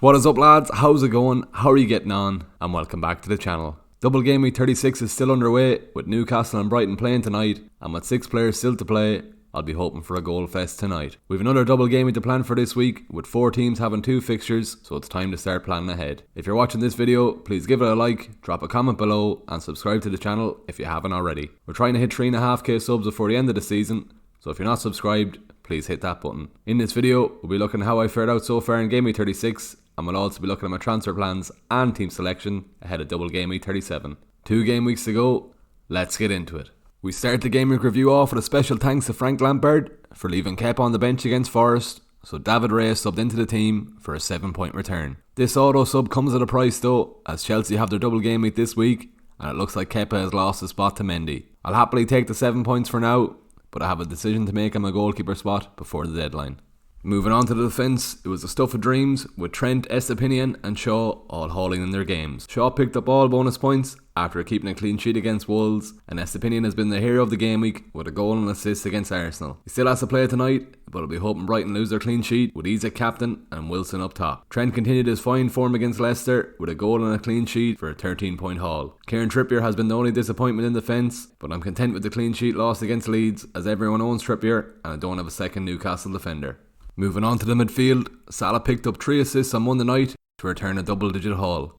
What is up, lads? How's it going? How are you getting on? And welcome back to the channel. Double Game Week 36 is still underway with Newcastle and Brighton playing tonight, and with 6 players still to play, I'll be hoping for a goal fest tonight. We've another double game week to plan for this week, with 4 teams having 2 fixtures, so it's time to start planning ahead. If you're watching this video, please give it a like, drop a comment below, and subscribe to the channel if you haven't already. We're trying to hit 3.5k subs before the end of the season, so if you're not subscribed, please hit that button. In this video, we'll be looking at how I fared out so far in Game Week 36, and we'll also be looking at my transfer plans and team selection ahead of Double Game Week 37. 2 game weeks to go, let's get into it. We start the game week review off with a special thanks to Frank Lampard for leaving Kepa on the bench against Forest, so David Reyes subbed into the team for a 7-point return. This auto sub comes at a price though, as Chelsea have their double game week this week, and it looks like Kepa has lost his spot to Mendy. I'll happily take the 7 points for now, but I have a decision to make on my goalkeeper spot before the deadline. Moving on to the defence, it was the stuff of dreams with Trent, Estepinian and Shaw all hauling in their games. Shaw picked up all bonus points after keeping a clean sheet against Wolves, and Estepinian has been the hero of the game week with a goal and assist against Arsenal. He still has to play tonight, but I'll be hoping Brighton lose their clean sheet with Isak captain and Wilson up top. Trent continued his fine form against Leicester with a goal and a clean sheet for a 13-point haul. Kieran Trippier has been the only disappointment in defence, but I'm content with the clean sheet loss against Leeds as everyone owns Trippier and I don't have a second Newcastle defender. Moving on to the midfield, Salah picked up 3 assists on Monday night to return a double-digit haul.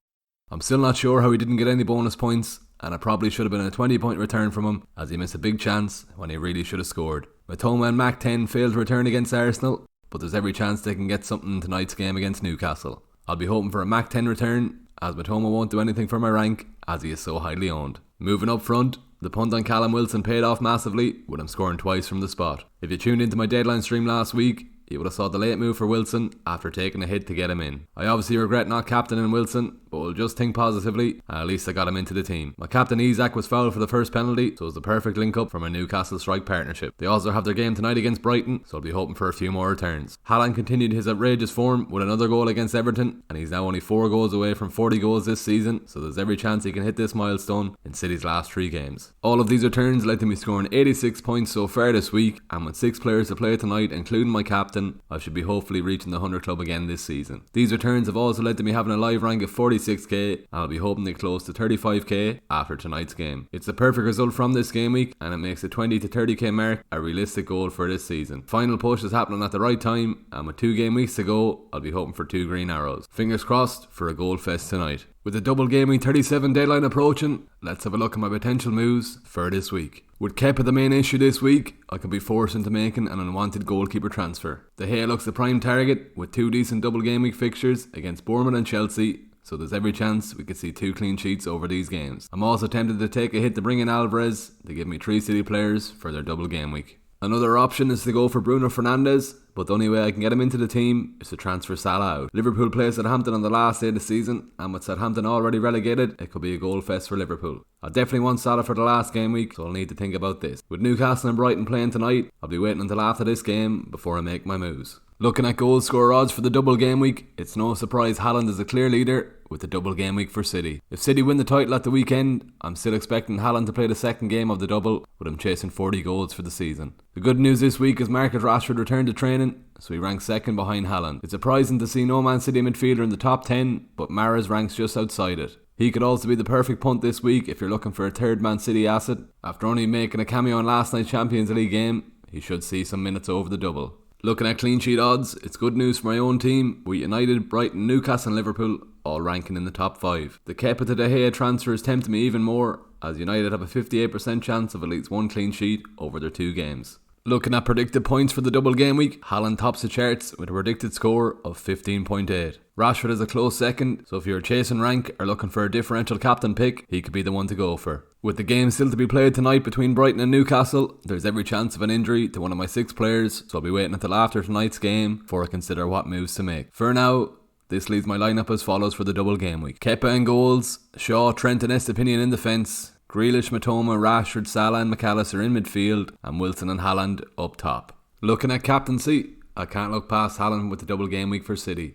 I'm still not sure how he didn't get any bonus points, and it probably should have been a 20-point return from him as he missed a big chance when he really should have scored. Matoma and Mac 10 failed to return against Arsenal, but there's every chance they can get something in tonight's game against Newcastle. I'll be hoping for a Mac 10 return, as Matoma won't do anything for my rank as he is so highly owned. Moving up front, the punt on Callum Wilson paid off massively with him scoring twice from the spot. If you tuned into my deadline stream last week, you would have saw the late move for Wilson after taking a hit to get him in. I obviously regret not captaining Wilson, but we'll just think positively, and at least I got him into the team. My captain Isak was fouled for the first penalty, so it was the perfect link up for my Newcastle strike partnership. They also have their game tonight against Brighton, so I'll be hoping for a few more returns. Haaland continued his outrageous form with another goal against Everton, and he's now only 4 goals away from 40 goals this season, so there's every chance he can hit this milestone in City's last 3 games. All of these returns led to me scoring 86 points so far this week, and with 6 players to play tonight, including my captain, I should be hopefully reaching the 100 club again this season. These returns have also led to me having a live rank of 46k, and I'll be hoping to close to 35k after tonight's game. It's the perfect result from this game week, and it makes the 20 to 30k mark a realistic goal for this season. Final push is happening at the right time, and with 2 game weeks to go, I'll be hoping for 2 green arrows. Fingers crossed for a goal fest tonight. With the double game week 37 deadline approaching, let's have a look at my potential moves for this week. With Kepa the main issue this week, I could be forced into making an unwanted goalkeeper transfer. De Gea looks the prime target with 2 decent double game week fixtures against Bournemouth and Chelsea, so there's every chance we could see 2 clean sheets over these games. I'm also tempted to take a hit to bring in Alvarez to give me 3 City players for their double game week. Another option is to go for Bruno Fernandes, but the only way I can get him into the team is to transfer Salah out. Liverpool play Southampton on the last day of the season, and with Southampton already relegated, it could be a goal fest for Liverpool. I definitely want Salah for the last game week, so I'll need to think about this. With Newcastle and Brighton playing tonight, I'll be waiting until after this game before I make my moves. Looking at goal score odds for the double game week, it's no surprise Haaland is a clear leader with the double game week for City. If City win the title at the weekend, I'm still expecting Haaland to play the second game of the double, with him chasing 40 goals for the season. The good news this week is Marcus Rashford returned to training, so he ranks second behind Haaland. It's surprising to see no Man City midfielder in the top 10, but Mahrez ranks just outside it. He could also be the perfect punt this week if you're looking for a third Man City asset. After only making a cameo in last night's Champions League game, he should see some minutes over the double. Looking at clean sheet odds, it's good news for my own team, with United, Brighton, Newcastle and Liverpool all ranking in the top 5. The Kepa to De Gea transfer is tempting me even more, as United have a 58% chance of at least 1 clean sheet over their 2 games. Looking at predicted points for the double game week, Haaland tops the charts with a predicted score of 15.8. Rashford is a close second, so if you're chasing rank or looking for a differential captain pick, he could be the one to go for. With the game still to be played tonight between Brighton and Newcastle, there's every chance of an injury to one of my 6 players, so I'll be waiting until after tonight's game before I consider what moves to make. For now, this leaves my lineup as follows for the double game week. Kepa in goals, Shaw, Trent and Estepinian in defence, Grealish, Matoma, Rashford, Salah and McAllister in midfield, and Wilson and Haaland up top. Looking at captaincy, I can't look past Haaland with the double game week for City.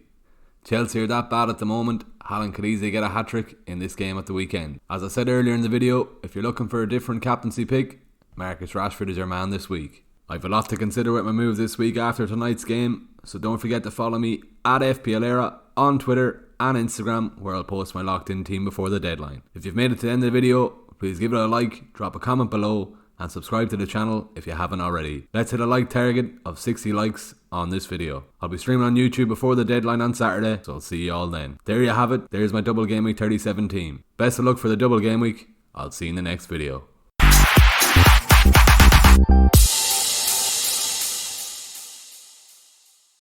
Chelsea are that bad at the moment, Haaland could easily get a hat-trick in this game at the weekend. As I said earlier in the video, if you're looking for a different captaincy pick, Marcus Rashford is your man this week. I've a lot to consider with my moves this week after tonight's game, so don't forget to follow me at FPL Era on Twitter and Instagram, where I'll post my locked in team before the deadline. If you've made it to the end of the video, please give it a like, drop a comment below, and subscribe to the channel if you haven't already. Let's hit a like target of 60 likes on this video. I'll be streaming on YouTube before the deadline on Saturday, so I'll see you all then. There you have it, there's my double Gameweek 37 team. Best of luck for the double game week, I'll see you in the next video.